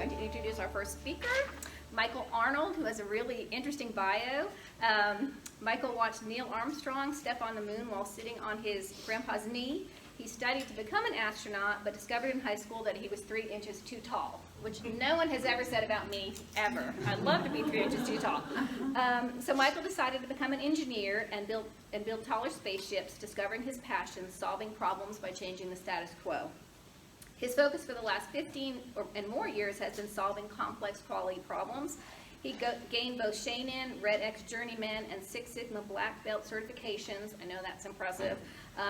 going to introduce our first speaker, Michael Arnold, who has a really interesting bio. Michael watched Neil Armstrong step on the moon while sitting on his grandpa's knee. He studied to become an astronaut, but discovered in high school that he was 3 inches too tall, which no one has ever said about me, ever. I'd love to be 3 inches too tall. So Michael decided to become an engineer and build taller spaceships, discovering his passion, solving problems by changing the status quo. His focus for the last 15 and more years has been solving complex quality problems. He gained both Chenin, Red X Journeyman, and Six Sigma Black Belt certifications. I know that's impressive,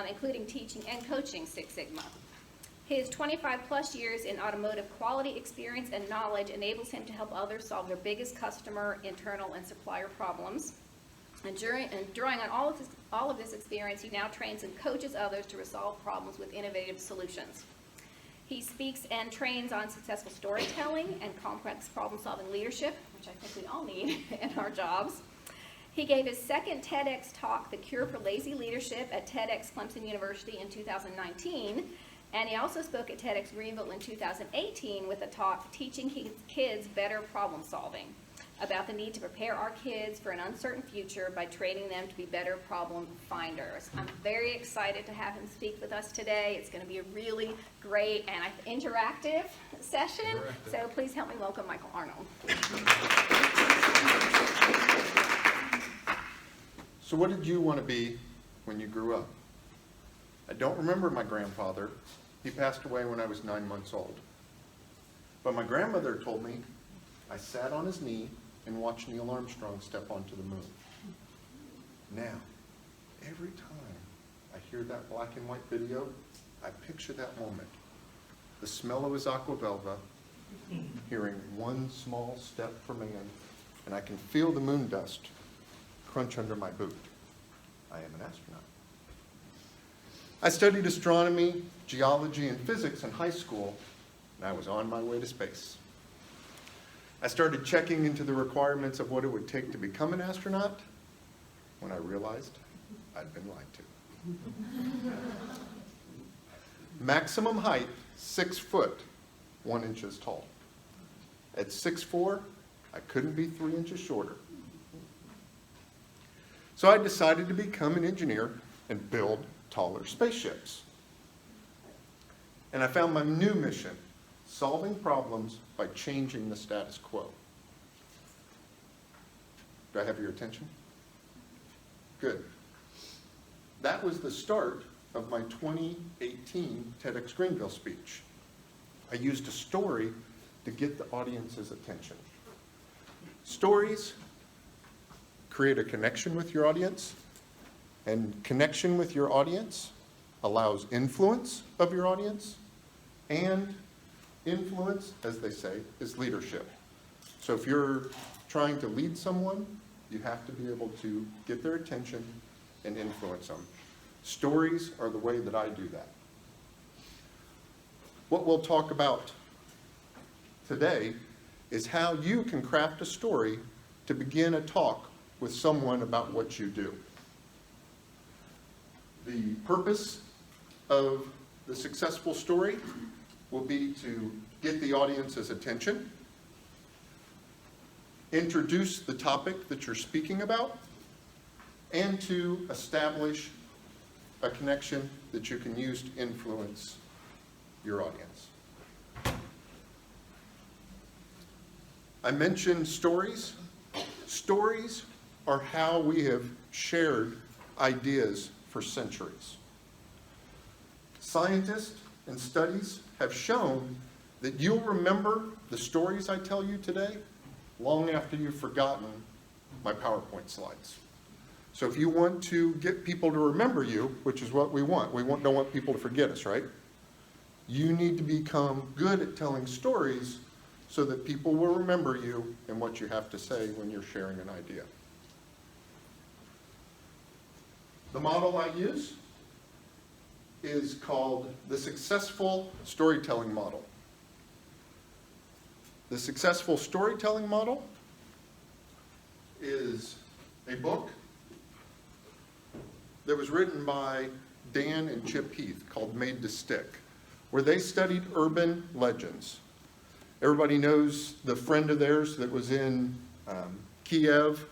including teaching and coaching Six Sigma. His 25-plus years in automotive quality experience and knowledge enables him to help others solve their biggest customer, internal, and supplier problems. And drawing on all of this experience, he now trains and coaches others to resolve problems with innovative solutions. He speaks and trains on successful storytelling and complex problem-solving leadership, which I think we all need in our jobs. He gave his second TEDx talk, The Cure for Lazy Leadership, at TEDxClemsonU in 2019, and he also spoke at TEDxGreenville in 2018 with a talk, Teaching Kids Better Problem Solving, about the need to prepare our kids for an uncertain future by training them to be better problem finders. I'm very excited to have him speak with us today. It's going to be a really great and interactive session. So please help me welcome Michael Arnold. So what did you want to be when you grew up? I don't remember my grandfather. He passed away when I was 9 months old. But my grandmother told me I sat on his knee and watched Neil Armstrong step onto the moon. Now, every time I hear that black and white video, I picture that moment. The smell of his aquavelva, hearing one small step for man, and I can feel the moon dust crunch under my boot. I am an astronaut. I studied astronomy, geology, and physics in high school, and I was on my way to space. I started checking into the requirements of what it would take to become an astronaut when I realized I'd been lied to. Maximum height, 6 foot, 1 inch tall. At 6'4", I couldn't be 3 inches shorter. So I decided to become an engineer and build taller spaceships. And I found my new mission, solving problems by changing the status quo. Do I have your attention? Good. That was the start of my 2018 TEDxGreenville speech. I used a story to get the audience's attention. Stories create a connection with your audience, and connection with your audience allows influence of your audience, and influence, as they say, is leadership. So if you're trying to lead someone, you have to be able to get their attention and influence them. Stories are the way that I do that. What we'll talk about today is how you can craft a story to begin a talk with someone about what you do. The purpose of the successful story will be to get the audience's attention, introduce the topic that you're speaking about, and to establish a connection that you can use to influence your audience. I mentioned stories. Stories are how we have shared ideas for centuries. Scientists and studies have shown that you'll remember the stories I tell you today long after you've forgotten my PowerPoint slides. So if you want to get people to remember you, which is what we don't want people to forget us, right? You need to become good at telling stories so that people will remember you and what you have to say when you're sharing an idea. The model I use is called the successful storytelling model. The successful storytelling model is a book that was written by Dan and Chip Heath called Made to Stick, where they studied urban legends. Everybody knows the friend of theirs that was in Kiev,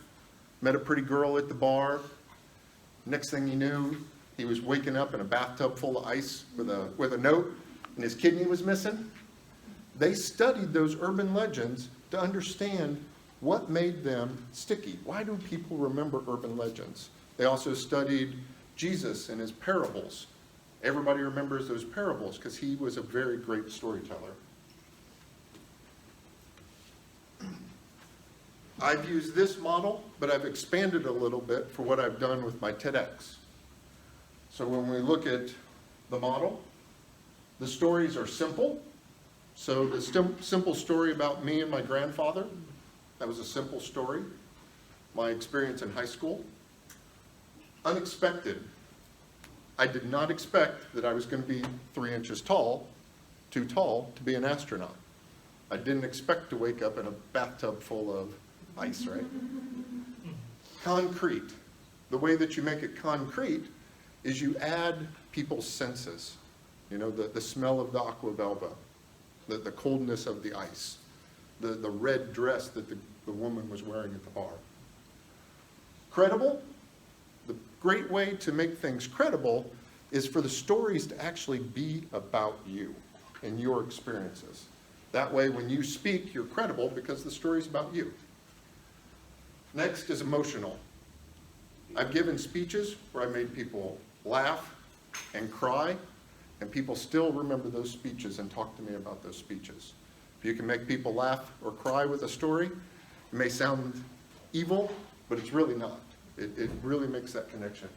met a pretty girl at the bar. Next thing you knew, he was waking up in a bathtub full of ice with a note, and his kidney was missing. They studied those urban legends to understand what made them sticky. Why do people remember urban legends? They also studied Jesus and his parables. Everybody remembers those parables because he was a very great storyteller. I've used this model, but I've expanded a little bit for what I've done with my TEDx. So when we look at the model, the stories are simple. So the simple story about me and my grandfather, that was a simple story. My experience in high school. Unexpected. I did not expect that I was going to be 3 inches tall, too tall to be an astronaut. I didn't expect to wake up in a bathtub full of ice, right? Concrete. The way that you make it concrete is you add people's senses. You know, the smell of the aqua velva, the coldness of the ice, the red dress that the woman was wearing at the bar. Credible. The great way to make things credible is for the stories to actually be about you and your experiences. That way, when you speak, you're credible because the story's about you. Next is emotional. I've given speeches where I made people laugh and cry, and people still remember those speeches and talk to me about those speeches. If you can make people laugh or cry with a story, it may sound evil, but it's really not. It really makes that connection.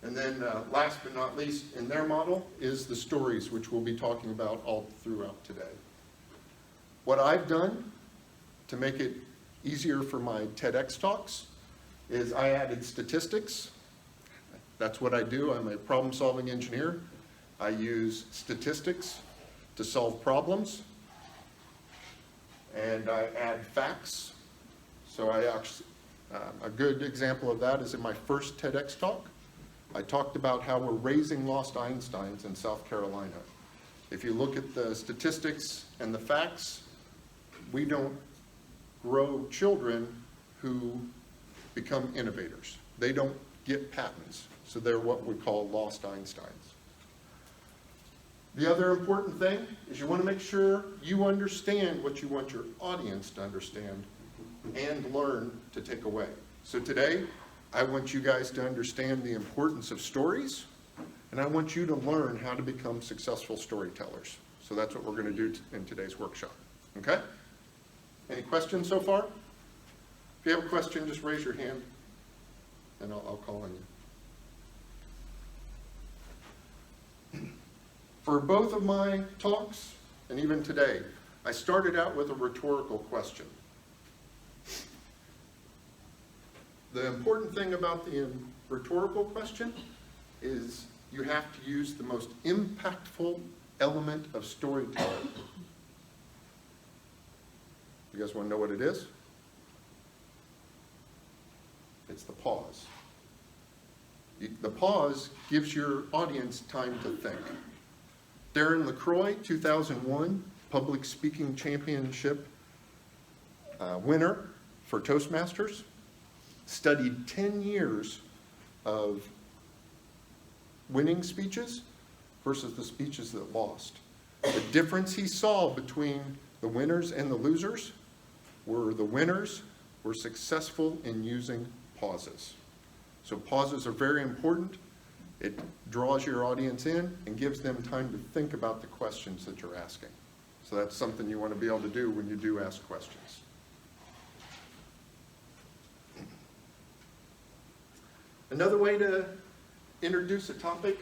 And then last but not least in their model is the stories, which we'll be talking about all throughout today. What I've done to make it easier for my TEDx talks is I added statistics. That's what I do. I'm a problem-solving engineer. I use statistics to solve problems. And I add facts. So I actually, a good example of that is in my first TEDx talk. I talked about how we're raising lost Einsteins in South Carolina. If you look at the statistics and the facts, we don't grow children who become innovators. They don't get patents, so they're what we call lost Einsteins. The other important thing is you want to make sure you understand what you want your audience to understand and learn to take away. So today, I want you guys to understand the importance of stories, and I want you to learn how to become successful storytellers. So that's what we're going to do in today's workshop. Okay? Any questions so far? If you have a question, just raise your hand, and I'll call on you. For both of my talks, and even today, I started out with a rhetorical question. The important thing about the rhetorical question is you have to use the most impactful element of storytelling. You guys want to know what it is? It's the pause. The pause gives your audience time to think. Darren LaCroix, 2001 Public Speaking Championship winner for Toastmasters, studied 10 years of winning speeches versus the speeches that lost. The difference he saw between the winners and the losers were the winners were successful in using pauses. So pauses are very important. It draws your audience in and gives them time to think about the questions that you're asking. So that's something you want to be able to do when you do ask questions. Another way to introduce a topic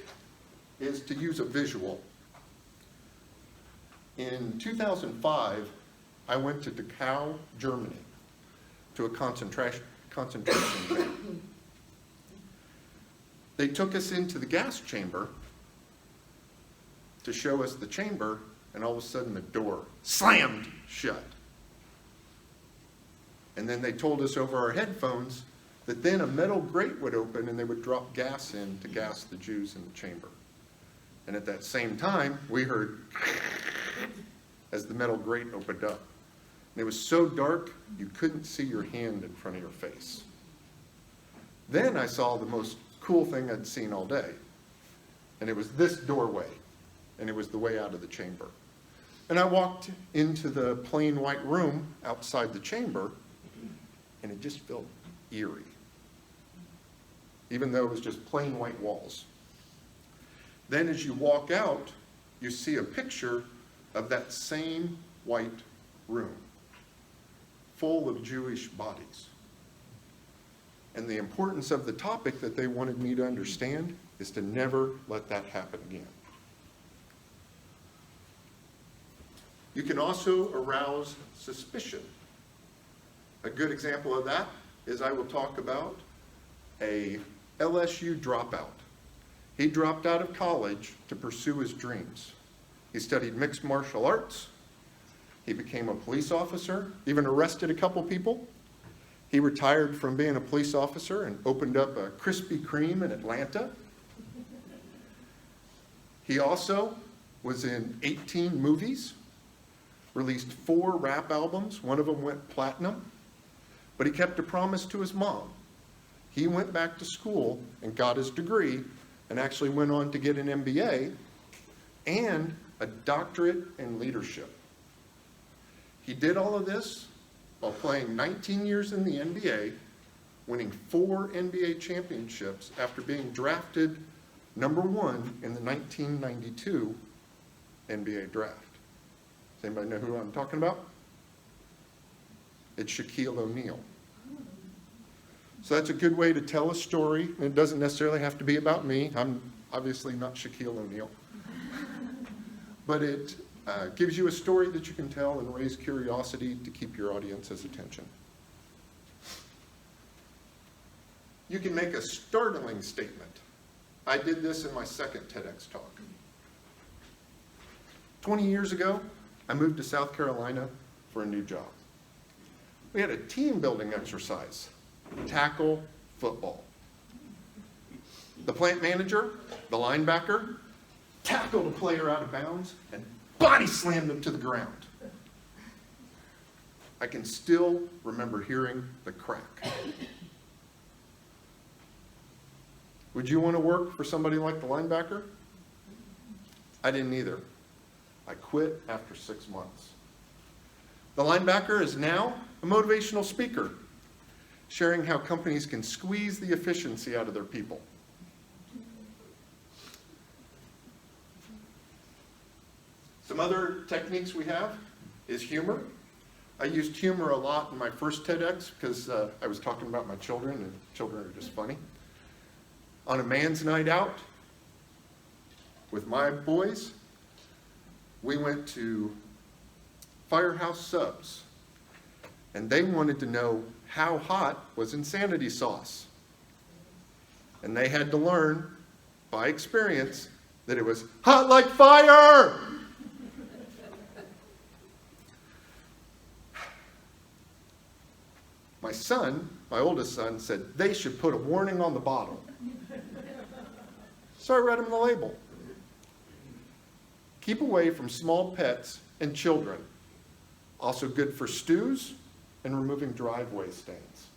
is to use a visual. In 2005, I went to Dachau, Germany, to a concentration camp. They took us into the gas chamber to show us the chamber, and all of a sudden the door slammed shut. And then they told us over our headphones that then a metal grate would open and they would drop gas in to gas the Jews in the chamber. And at that same time, we heard as the metal grate opened up. And it was so dark, you couldn't see your hand in front of your face. Then I saw the most cool thing I'd seen all day. And it was this doorway, and it was the way out of the chamber. And I walked into the plain white room outside the chamber, and it just felt eerie, even though it was just plain white walls. Then as you walk out, you see a picture of that same white room, full of Jewish bodies. And the importance of the topic that they wanted me to understand is to never let that happen again. You can also arouse suspicion. A good example of that is I will talk about a LSU dropout. He dropped out of college to pursue his dreams. He studied mixed martial arts. He became a police officer, even arrested a couple people. He retired from being a police officer and opened up a Krispy Kreme in Atlanta. He also was in 18 movies, released 4 rap albums. One of them went platinum, but he kept a promise to his mom. He went back to school and got his degree and actually went on to get an MBA and a doctorate in leadership. He did all of this while playing 19 years in the NBA, winning 4 NBA championships after being drafted #1 in the 1992 NBA draft. Does anybody know who I'm talking about? It's Shaquille O'Neal. So that's a good way to tell a story. It doesn't necessarily have to be about me. I'm obviously not Shaquille O'Neal. But it gives you a story that you can tell and raise curiosity to keep your audience's attention. You can make a startling statement. I did this in my second TEDx talk. 20 years ago, I moved to South Carolina for a new job. We had a team building exercise, tackle football. The plant manager, the linebacker, tackled a player out of bounds and body slammed him to the ground. I can still remember hearing the crack. Would you want to work for somebody like the linebacker? I didn't either. I quit after 6 months. The linebacker is now a motivational speaker, sharing how companies can squeeze the efficiency out of their people. Some other techniques we have is humor. I used humor a lot in my first TEDx because I was talking about my children, and children are just funny. On a man's night out with my boys, we went to Firehouse Subs, and they wanted to know how hot was insanity sauce. And they had to learn by experience that it was hot like fire! My son, my oldest son, said they should put a warning on the bottle. So I read him the label. Keep away from small pets and children. Also good for stews and removing driveway stains.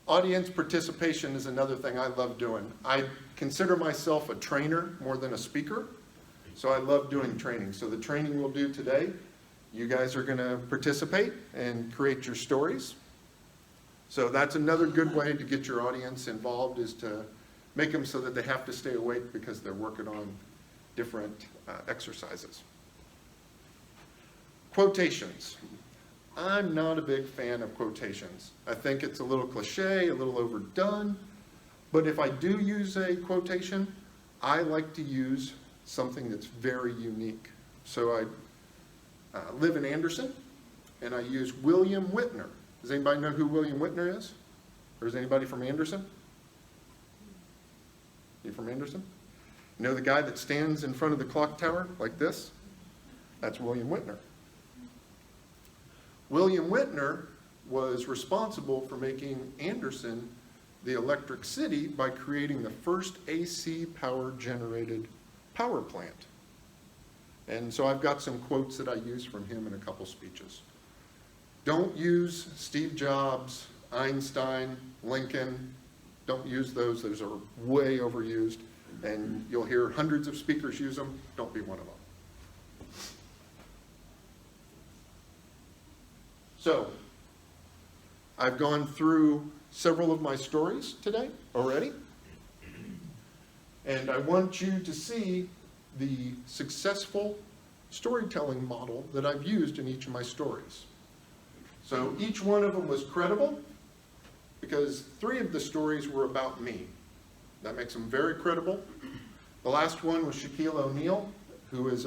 Audience participation is another thing I love doing. I consider myself a trainer more than a speaker, so I love doing training. So the training we'll do today, you guys are going to participate and create your stories. So that's another good way to get your audience involved, is to make them so that they have to stay awake because they're working on different exercises. Quotations. I'm not a big fan of quotations. I think it's a little cliche, a little overdone, but if I do use a quotation, I like to use something that's very unique. So I live in Anderson, and I use William Whitner. Does anybody know who William Whitner is? Or is anybody from Anderson? You from Anderson? You know the guy that stands in front of the clock tower like this? That's William Whitner. William Whitner was responsible for making Anderson the electric city by creating the first AC power generated power plant. And so I've got some quotes that I use from him in a couple speeches. Don't use Steve Jobs, Einstein, Lincoln. Don't use those. Those are way overused. And you'll hear hundreds of speakers use them. Don't be one of them. So, I've gone through several of my stories today already. And I want you to see the successful storytelling model that I've used in each of my stories. So each one of them was credible because 3 of the stories were about me. That makes them very credible. The last one was Shaquille O'Neal, who is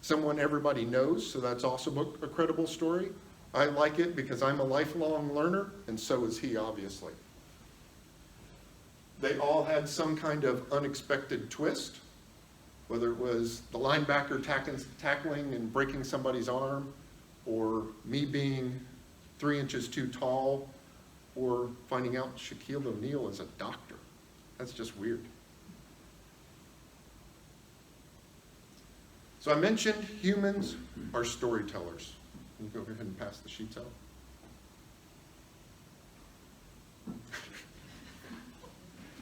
someone everybody knows, so that's also a credible story. I like it because I'm a lifelong learner, and so is he, obviously. They all had some kind of unexpected twist, whether it was the linebacker tackling and breaking somebody's arm, or me being 3 inches too tall, or finding out Shaquille O'Neal is a doctor. That's just weird. So I mentioned humans are storytellers. Can you go ahead and pass the sheets out?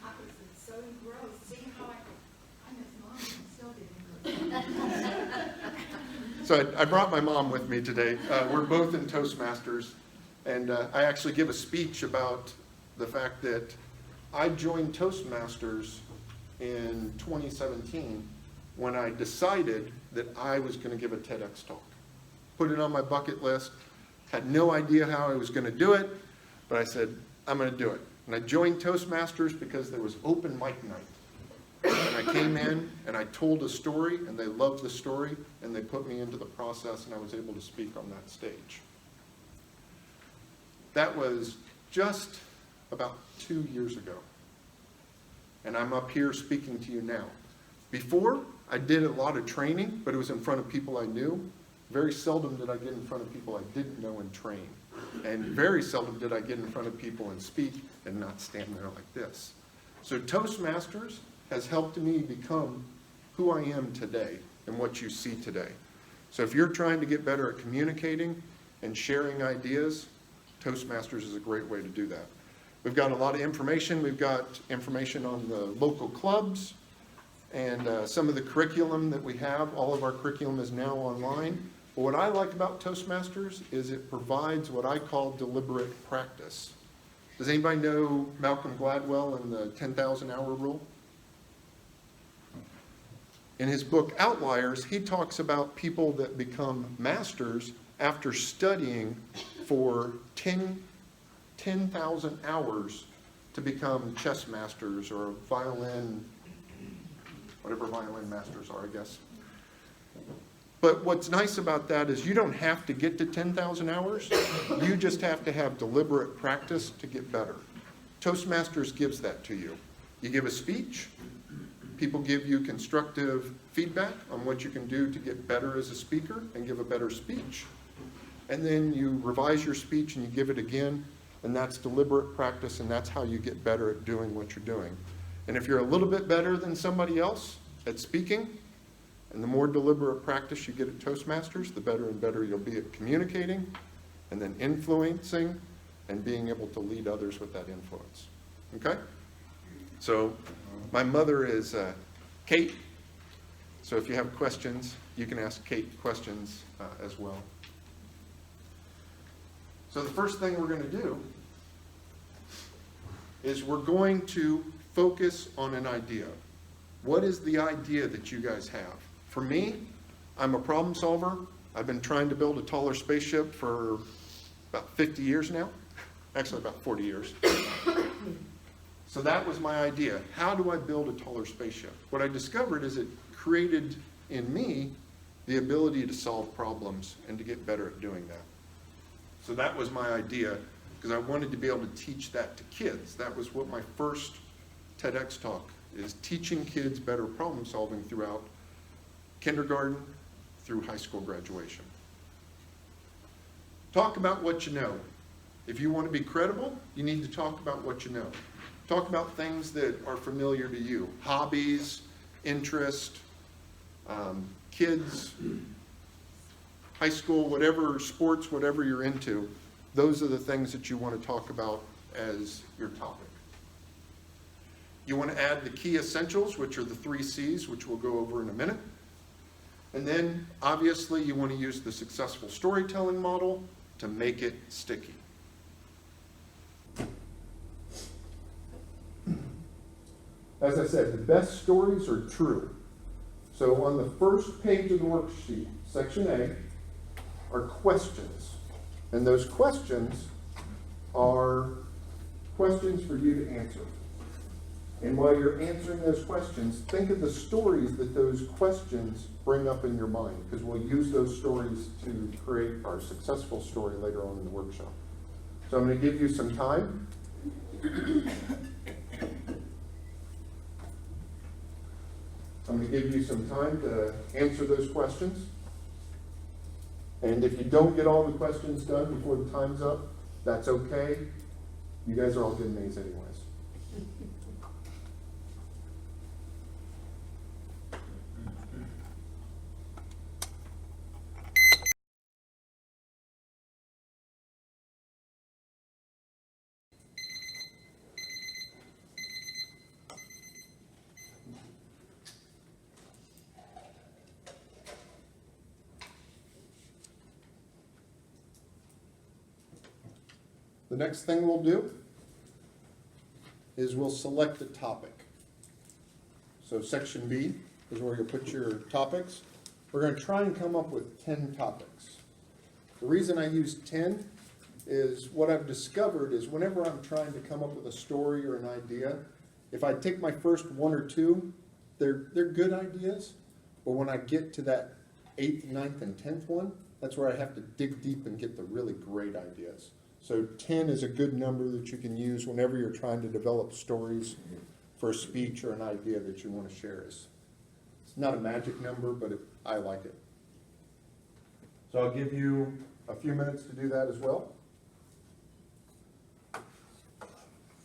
I was so engrossed seeing how I'm his mom and still didn't. So I brought my mom with me today. We're both in Toastmasters, and I actually give a speech about the fact that I joined Toastmasters in 2017 when I decided that I was going to give a TEDx talk. Put it on my bucket list, had no idea how I was going to do it, but I said, I'm going to do it. And I joined Toastmasters because there was open mic night. And I came in and I told a story, and they loved the story, and they put me into the process, and I was able to speak on that stage. That was just about 2 years ago. And I'm up here speaking to you now. Before, I did a lot of training, but it was in front of people I knew. Very seldom did I get in front of people I didn't know and train. And very seldom did I get in front of people and speak and not stand there like this. So Toastmasters has helped me become who I am today and what you see today. So if you're trying to get better at communicating and sharing ideas, Toastmasters is a great way to do that. We've got a lot of information. We've got information on the local clubs and some of the curriculum that we have. All of our curriculum is now online. But what I like about Toastmasters is it provides what I call deliberate practice. Does anybody know Malcolm Gladwell and the 10,000 hour rule? In his book Outliers, he talks about people that become masters after studying for 10,000 hours to become chess masters or violin, whatever violin masters are, I guess. But what's nice about that is you don't have to get to 10,000 hours. You just have to have deliberate practice to get better. Toastmasters gives that to you. You give a speech. People give you constructive feedback on what you can do to get better as a speaker and give a better speech. And then you revise your speech and you give it again, and that's deliberate practice, and that's how you get better at doing what you're doing. And if you're a little bit better than somebody else at speaking, and the more deliberate practice you get at Toastmasters, the better and better you'll be at communicating, and then influencing, and being able to lead others with that influence. Okay? So my mother is Kate, so if you have questions, you can ask Kate questions as well. So the first thing we're going to do is we're going to focus on an idea. What is the idea that you guys have? For me, I'm a problem solver. I've been trying to build a taller spaceship for about 50 years now. Actually, about 40 years. So that was my idea. How do I build a taller spaceship? What I discovered is it created in me the ability to solve problems and to get better at doing that. So that was my idea, because I wanted to be able to teach that to kids. That was what my first TEDx talk is, teaching kids better problem solving throughout kindergarten through high school graduation. Talk about what you know. If you want to be credible, you need to talk about what you know. Talk about things that are familiar to you, hobbies, interest, kids, high school, whatever sports, whatever you're into, those are the things that you want to talk about as your topic. You want to add the key essentials, which are the 3 C's, which we'll go over in a minute. And then, obviously, you want to use the successful storytelling model to make it sticky. As I said, the best stories are true. So on the first page of the worksheet, section A, are questions. And those questions are questions for you to answer. And while you're answering those questions, think of the stories that those questions bring up in your mind, because we'll use those stories to create our successful story later on in the workshop. So I'm going to give you some time. I'm going to give you some time to answer those questions. And if you don't get all the questions done before the time's up, that's okay. You guys are all getting A's anyways. The next thing we'll do is we'll select a topic. So section B is where you'll put your topics. We're going to try and come up with 10 topics. The reason I use 10 is what I've discovered is whenever I'm trying to come up with a story or an idea, if I take my first 1 or 2, they're good ideas, but when I get to that 8th, 9th, and 10th one, that's where I have to dig deep and get the really great ideas. So 10 is a good number that you can use whenever you're trying to develop stories for a speech or an idea that you want to share. It's not a magic number, but I like it. So I'll give you a few minutes to do that as well.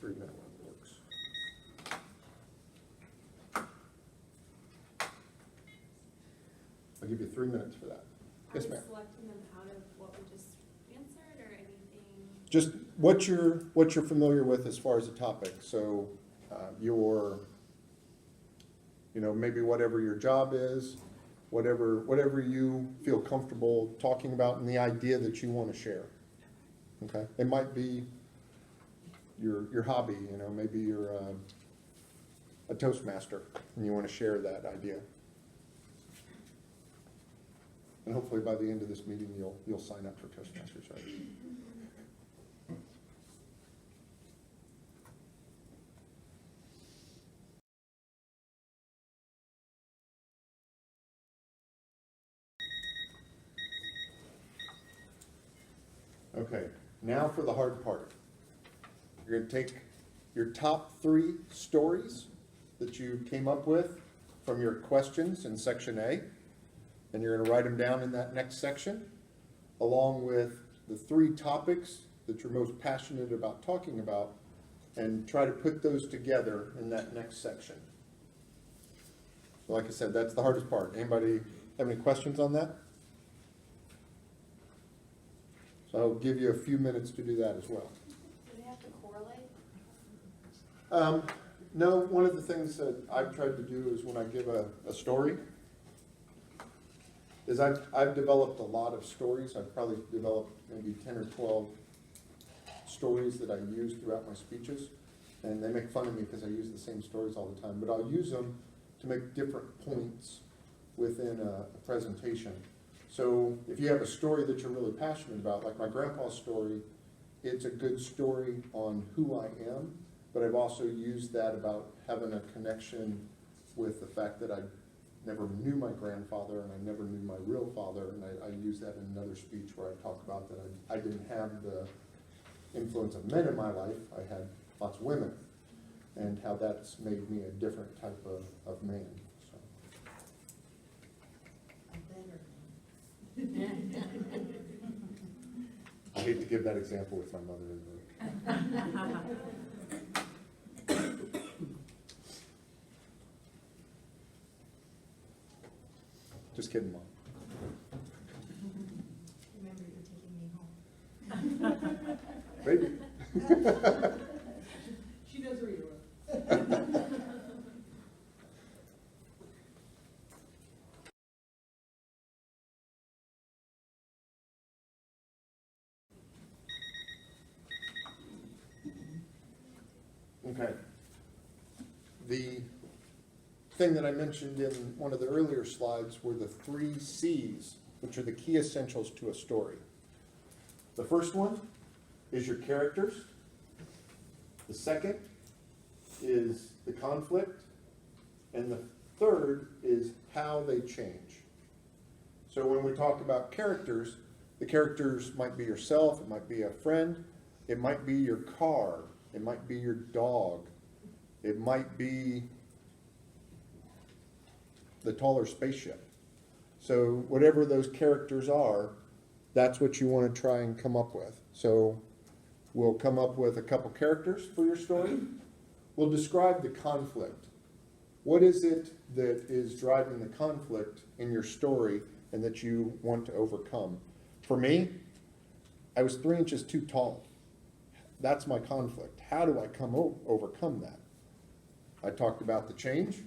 3-minute one works. I'll give you 3 minutes for that. Yes, ma'am. Selecting them out of what we just answered or anything? Just what you're familiar with as far as the topic. So maybe whatever your job is, whatever you feel comfortable talking about and the idea that you want to share. Okay? It might be your hobby, maybe you're a Toastmaster and you want to share that idea. And hopefully by the end of this meeting you'll sign up for Toastmasters, right? Okay, now for the hard part. You're going to take your top 3 stories that you came up with from your questions in section A, and you're going to write them down in that next section, along with the 3 topics that you're most passionate about talking about, and try to put those together in that next section. So like I said, that's the hardest part. Anybody have any questions on that? So I'll give you a few minutes to do that as well. Do they have to correlate? No, one of the things that I've tried to do is when I give a story, is I've developed a lot of stories. I've probably developed maybe 10 or 12 stories that I use throughout my speeches. And they make fun of me because I use the same stories all the time. But I'll use them to make different points within a presentation. So if you have a story that you're really passionate about, like my grandpa's story, it's a good story on who I am, but I've also used that about having a connection with the fact that I never knew my grandfather and I never knew my real father, and I use that in another speech where I talk about that I didn't have the influence of men in my life, I had lots of women, and how that's made me a different type of man. So. I hate to give that example with my mother in the room. Just kidding, Mom. Remember, you're taking me home. Maybe. She knows where you are. Okay. The thing that I mentioned in one of the earlier slides were the 3 C's, which are the key essentials to a story. The first one is your characters. The second is the conflict. And the third is how they change. So when we talk about characters, the characters might be yourself, it might be a friend, it might be your car, it might be your dog, it might be the taller spaceship. So whatever those characters are, that's what you want to try and come up with. So we'll come up with a couple characters for your story. We'll describe the conflict. What is it that is driving the conflict in your story and that you want to overcome? For me, I was 3 inches too tall. That's my conflict. How do I overcome that? I talked about the change.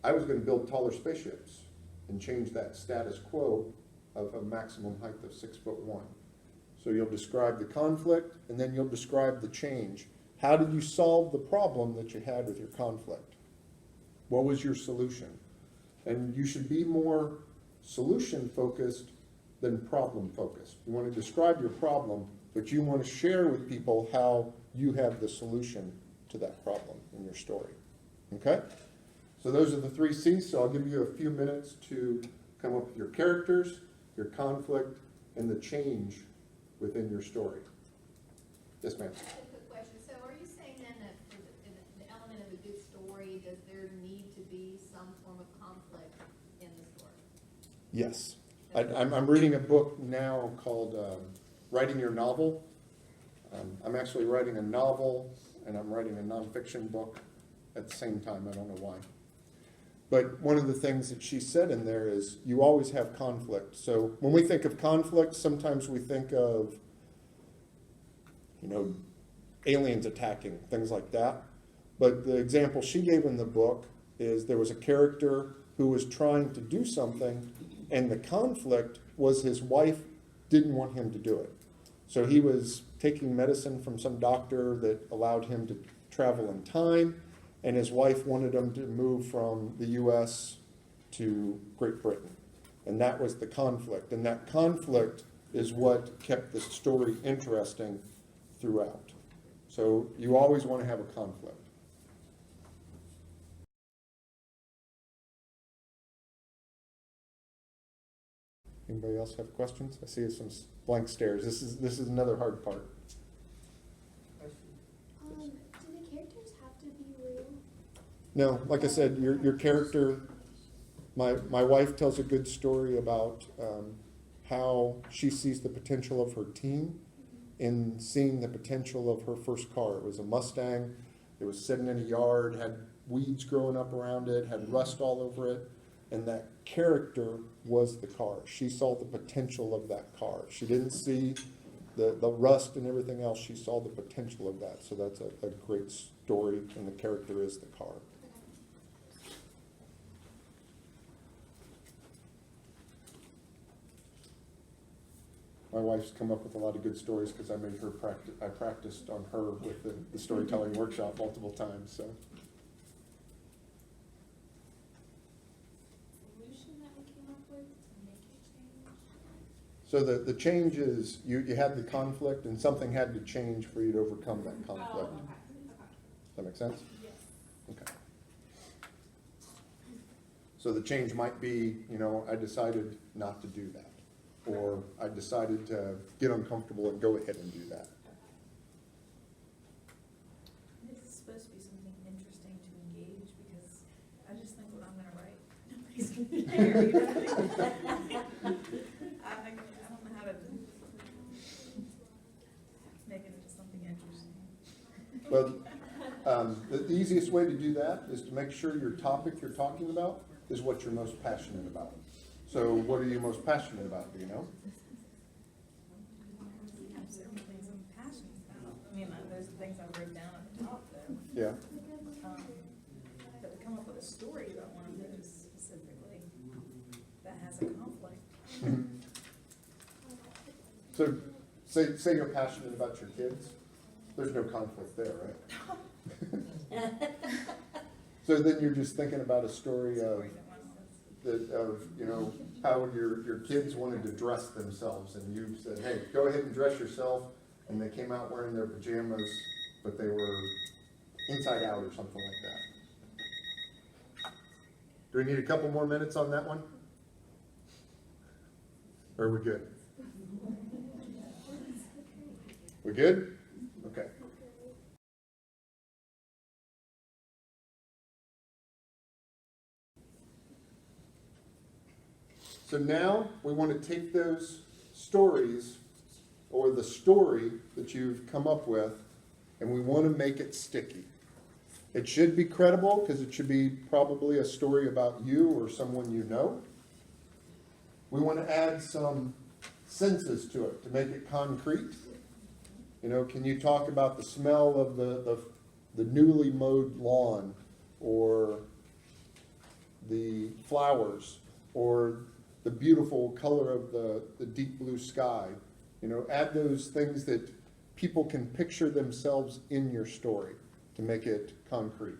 I was going to build taller spaceships and change that status quo of a maximum height of 6'1". So you'll describe the conflict and then you'll describe the change. How did you solve the problem that you had with your conflict? What was your solution? And you should be more solution focused than problem focused. You want to describe your problem, but you want to share with people how you have the solution to that problem in your story. Okay? So those are the 3 C's, so I'll give you a few minutes to come up with your characters, your conflict, and the change within your story. Yes, ma'am. I have a quick question. So are you saying then that for the element of a good story, does there need to be some form of conflict in the story? Yes. I'm reading a book now called Writing Your Novel. I'm actually writing a novel and I'm writing a nonfiction book at the same time. I don't know why. But one of the things that she said in there is you always have conflict. So when we think of conflict, sometimes we think of, aliens attacking, things like that. But the example she gave in the book is there was a character who was trying to do something, and the conflict was his wife didn't want him to do it. So he was taking medicine from some doctor that allowed him to travel in time, and his wife wanted him to move from the U.S. to Great Britain. And that was the conflict. And that conflict is what kept the story interesting throughout. So you always want to have a conflict. Anybody else have questions? I see some blank stares. This is another hard part. Do the characters have to be real? No, like I said, your character, my wife tells a good story about how she sees the potential of her team in seeing the potential of her first car. It was a Mustang. It was sitting in a yard, had weeds growing up around it, had rust all over it, and that character was the car. She saw the potential of that car. She didn't see the rust and everything else. She saw the potential of that. So that's a great story, and the character is the car. My wife's come up with a lot of good stories because I made her practice. I practiced on her with the storytelling workshop multiple times. So Solution that we came up with to make it change? So the change is you had the conflict and something had to change for you to overcome that conflict. Oh, okay. Does that make sense? Yes. Okay. So the change might be, I decided not to do that. Or I decided to get uncomfortable and go ahead and do that. This is supposed to be something interesting to engage because I just think what I'm going to write. Nobody's going to care. You know? I don't know how to make it into something interesting. Well, the easiest way to do that is to make sure your topic you're talking about is what you're most passionate about. So what are you most passionate about, do you know? I have several things I'm passionate about. I mean, there's things I wrote down at the top though. Yeah. But to come up with a story about one of those specifically that has a conflict. So say you're passionate about your kids. There's no conflict there, right? So then you're just thinking about a story of how your kids wanted to dress themselves, and you said, hey, go ahead and dress yourself, and they came out wearing their pajamas, but they were inside out or something like that. Do we need a couple more minutes on that one? Or are we good? We good? Okay. So now we want to take those stories, or the story that you've come up with, and we want to make it sticky. It should be credible because it should be probably a story about you or someone you know. We want to add some senses to it to make it concrete. Can you talk about the smell of the newly mowed lawn, or the flowers, or the beautiful color of the deep blue sky? Add those things that people can picture themselves in your story to make it concrete.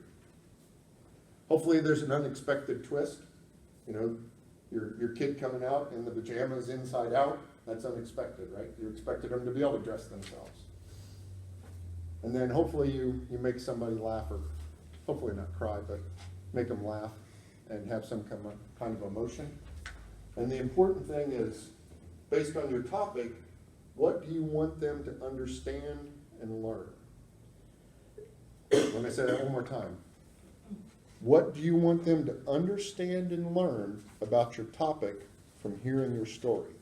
Hopefully there's an unexpected twist. Your kid coming out in the pajamas inside out, that's unexpected, right? You expected them to be able to dress themselves. And then hopefully you make somebody laugh, or hopefully not cry, but make them laugh and have some kind of emotion. And the important thing is, based on your topic, what do you want them to understand and learn? Let me say that one more time. What do you want them to understand and learn about your topic from hearing your story?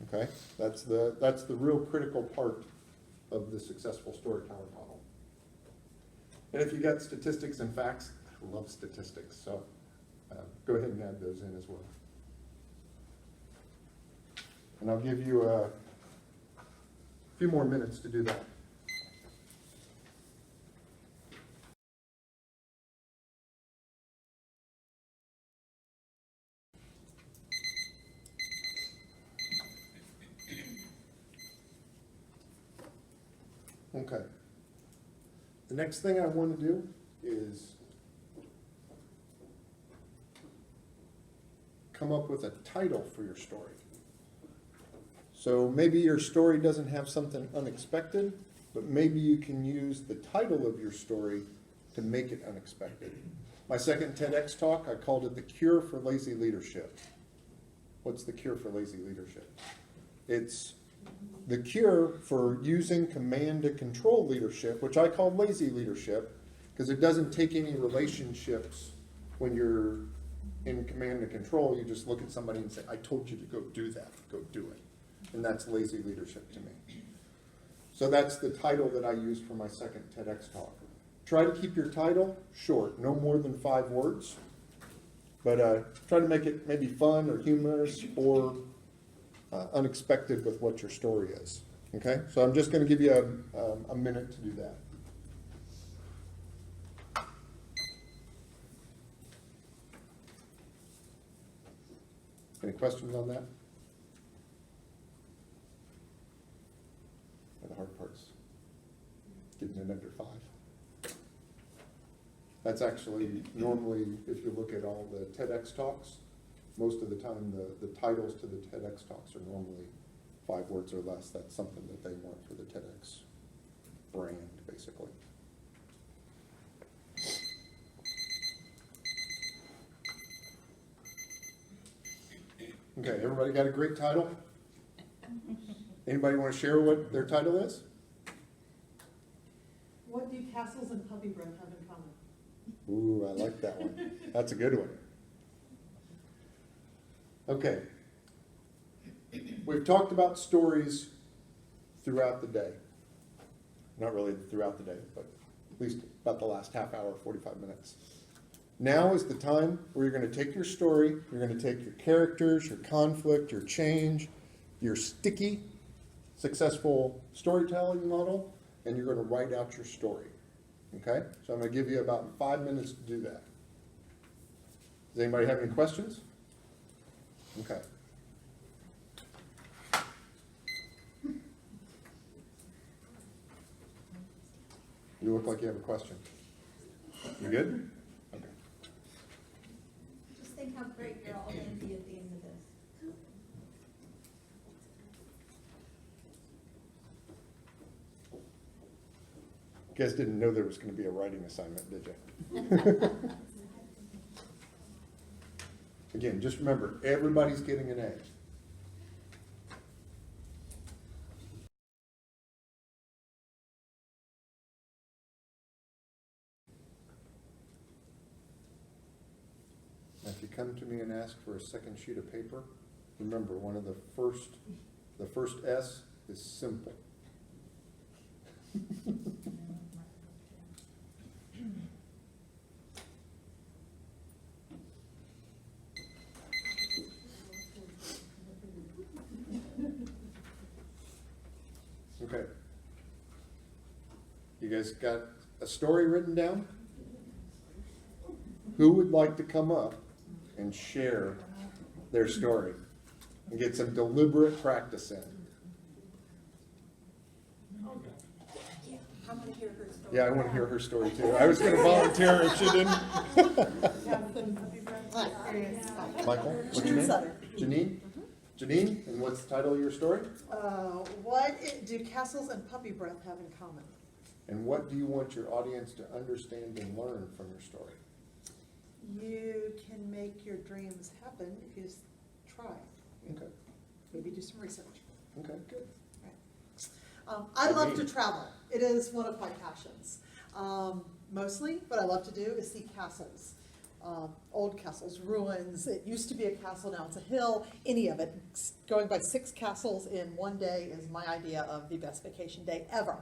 Okay, that's the real critical part of the successful storytelling model. And if you got statistics and facts, I love statistics, so go ahead and add those in as well. And I'll give you a few more minutes to do that. Okay. The next thing I want to do is come up with a title for your story. So maybe your story doesn't have something unexpected, but maybe you can use the title of your story to make it unexpected. My second TEDx talk, I called it The Cure for Lazy Leadership. What's the cure for lazy leadership? It's the cure for using command and control leadership, which I call lazy leadership, because it doesn't take any relationships when you're in command and control. You just look at somebody and say, I told you to go do that, go do it. And that's lazy leadership to me. So that's the title that I used for my second TEDx talk. Try to keep your title short, no more than 5 words, but try to make it maybe fun or humorous or unexpected with what your story is. Okay, so I'm just going to give you a minute to do that. Any questions on that? The hard part's getting it under 5. That's actually normally, if you look at all the TEDx talks, most of the time the titles to the TEDx talks are normally 5 words or less. That's something that they want for the TEDx brand, basically. Okay, everybody got a great title? Anybody want to share what their title is? What do castles and puppy bread have in common? Ooh, I like that one. That's a good one. Okay. We've talked about stories throughout the day. Not really throughout the day, but at least about the last half hour, 45 minutes. Now is the time where you're going to take your story, you're going to take your characters, your conflict, your change, your sticky, successful storytelling model, and you're going to write out your story. Okay? So I'm going to give you about 5 minutes to do that. Does anybody have any questions? Okay. You look like you have a question. You good? Okay. Just think how great you're all going to be at the end of this. You guys didn't know there was going to be a writing assignment, did you? Again, just remember, everybody's getting an A. Now, if you come to me and ask for a second sheet of paper, remember, one of the first S is simple. Okay. You guys got a story written down? Who would like to come up and share their story and get some deliberate practice in? I want to hear her story. Yeah, I want to hear her story too. I was going to volunteer if she didn't. Michael, what's your name? Janine? Janine, and what's the title of your story? What do castles and puppy breath have in common? And what do you want your audience to understand and learn from your story? You can make your dreams happen if you just try. Okay. Maybe do some research. Okay, good. I love to travel. It is one of my passions. Mostly what I love to do is see castles. Old castles, ruins. It used to be a castle, now it's a hill. Any of it. Going by 6 castles in one day is my idea of the best vacation day ever.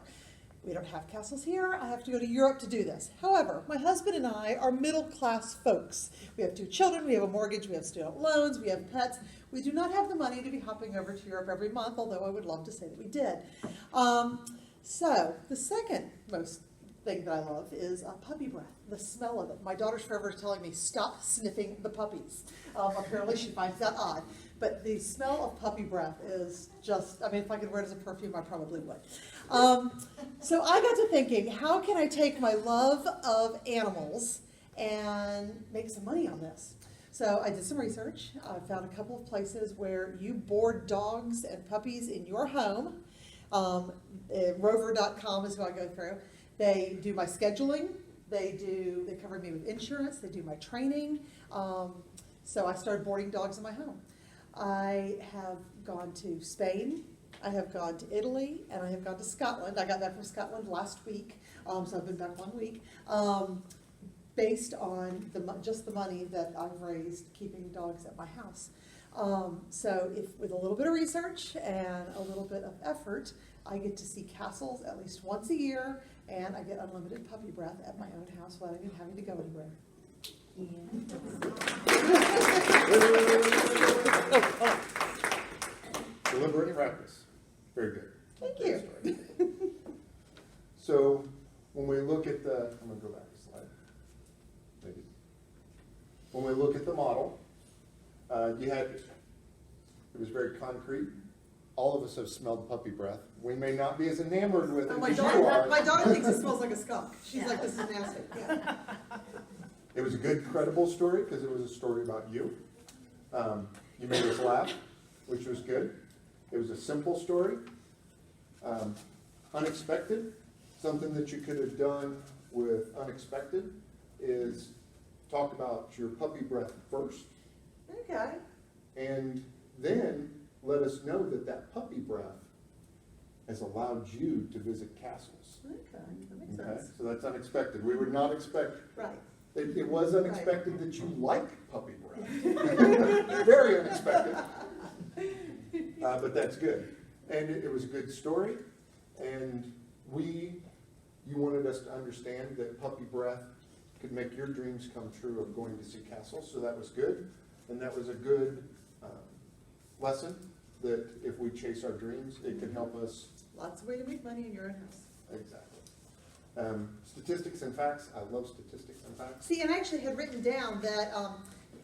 We don't have castles here. I have to go to Europe to do this. However, my husband and I are middle-class folks. We have 2 children, we have a mortgage, we have student loans, we have pets. We do not have the money to be hopping over to Europe every month, although I would love to say that we did. So the second most thing that I love is puppy breath, the smell of it. My daughter's forever telling me, stop sniffing the puppies. Apparently she finds that odd. But the smell of puppy breath is just, I mean, if I could wear it as a perfume, I probably would. So I got to thinking, how can I take my love of animals and make some money on this? So I did some research. I found a couple of places where you board dogs and puppies in your home. Rover.com is who I go through. They do my scheduling. They cover me with insurance. They do my training. So I started boarding dogs in my home. I have gone to Spain, I have gone to Italy, and I have gone to Scotland. I got back from Scotland last week, so I've been back 1 week, based on just the money that I've raised keeping dogs at my house. So if with a little bit of research and a little bit of effort, I get to see castles at least once a year, and I get unlimited puppy breath at my own house without even having to go anywhere. Deliberate practice. Very good. Thank you. So when we look at the, I'm going to go back a slide. Maybe. When we look at the model, it was very concrete. All of us have smelled puppy breath. We may not be as enamored with it My as you are. daughter thinks it smells like a skunk. She's like, this is nasty. Yeah. It was a good, credible story because it was a story about you. You made us laugh, which was good. It was a simple story. Unexpected, something that you could have done with unexpected is talk about your puppy breath first. Okay. And then let us know that that puppy breath has allowed you to visit castles. Okay, that makes Okay, sense. so that's unexpected. We would not expect, Right. it was unexpected that you like puppy breath. Very unexpected. But that's good. And it was a good story. And you wanted us to understand that puppy breath could make your dreams come true of going to see castles, so that was good. And that was a good lesson that if we chase our dreams, it can help us. Lots of way to make money in your own house. Exactly. Statistics and facts. I love statistics and facts. See, and I actually had written down that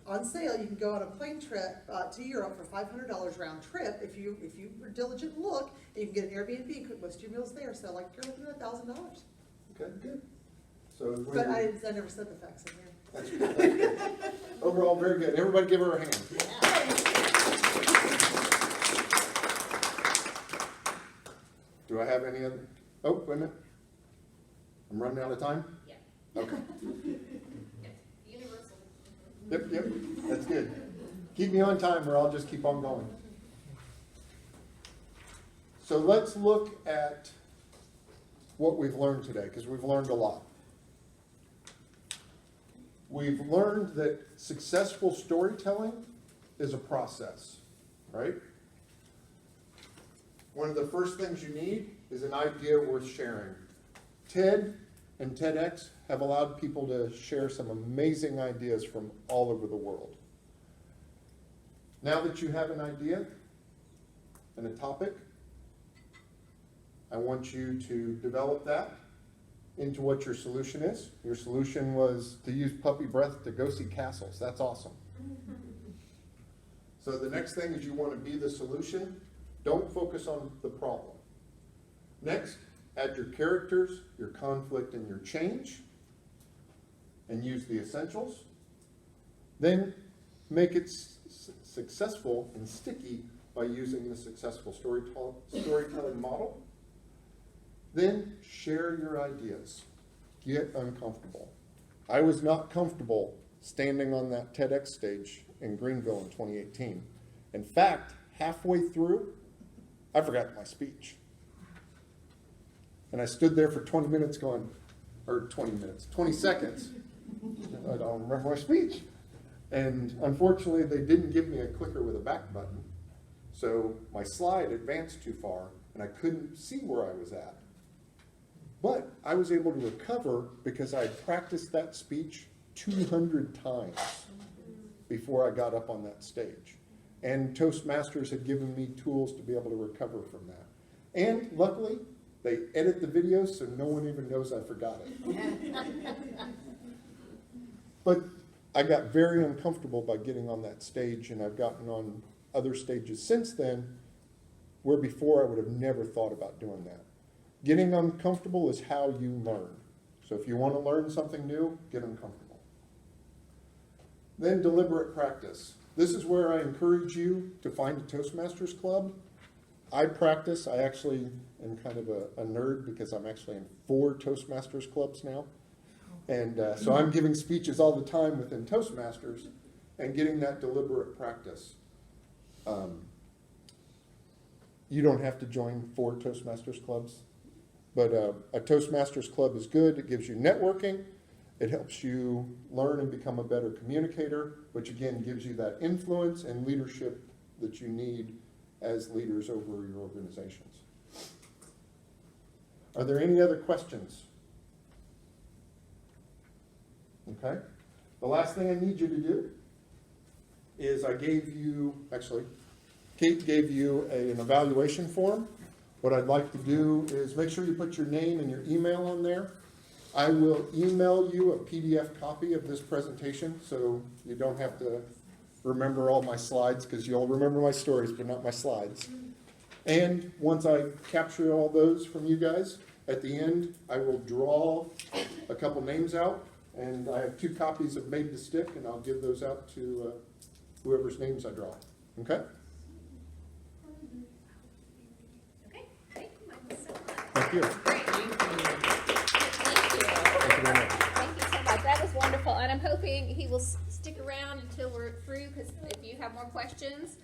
on sale, you can go on a plane trip to Europe for $500 round trip if you were diligent and look, and you can get an Airbnb and cook most of your meals there. So like you're looking at $1,000. Okay, good. So, But I never said the facts in here. that's good. That's good. Overall, very good. Everybody, give her a hand. Do I have any other? Oh, wait a minute. I'm running out of time? Yeah. Okay. Universal. Yep, that's good. Keep me on time or I'll just keep on going. So let's look at what we've learned today, because we've learned a lot. We've learned that successful storytelling is a process, right? One of the first things you need is an idea worth sharing. TED and TEDx have allowed people to share some amazing ideas from all over the world. Now that you have an idea and a topic, I want you to develop that into what your solution is. Your solution was to use puppy breath to go see castles. That's awesome. So the next thing is you want to be the solution. Don't focus on the problem. Next, add your characters, your conflict, and your change, and use the essentials. Then make it successful and sticky by using the successful storytelling model. Then share your ideas. Get uncomfortable. I was not comfortable standing on that TEDx stage in Greenville in 2018. In fact, halfway through, I forgot my speech. And I stood there for 20 minutes going, or 20 seconds. I don't remember my speech. And unfortunately, they didn't give me a clicker with a back button. So my slide advanced too far, and I couldn't see where I was at. But I was able to recover because I had practiced that speech 200 times before I got up on that stage. And Toastmasters had given me tools to be able to recover from that. And luckily, they edit the videos so no one even knows I forgot it. But I got very uncomfortable by getting on that stage, and I've gotten on other stages since then where before I would have never thought about doing that. Getting uncomfortable is how you learn. So if you want to learn something new, get uncomfortable. Then deliberate practice. This is where I encourage you to find a Toastmasters club. I practice. I actually am kind of a nerd because I'm actually in 4 Toastmasters clubs now. And so I'm giving speeches all the time within Toastmasters and getting that deliberate practice. You don't have to join 4 Toastmasters clubs, but a Toastmasters club is good. It gives you networking. It helps you learn and become a better communicator, which again gives you that influence and leadership that you need as leaders over your organizations. Are there any other questions? Okay. The last thing I need you to do is Kate gave you an evaluation form. What I'd like to do is make sure you put your name and your email on there. I will email you a PDF copy of this presentation so you don't have to remember all my slides, because you'll remember my stories but not my slides. And once I capture all those from you guys, at the end I will draw a couple names out, and I have 2 copies of Made to Stick, and I'll give those out to whoever's names I draw. Okay? Okay, thank you, Michael, so much. Thank you. Great. Thank you. Thank you very much. Thank you so much. That was wonderful, and I'm hoping he will stick around until we're through, because if you have more questions,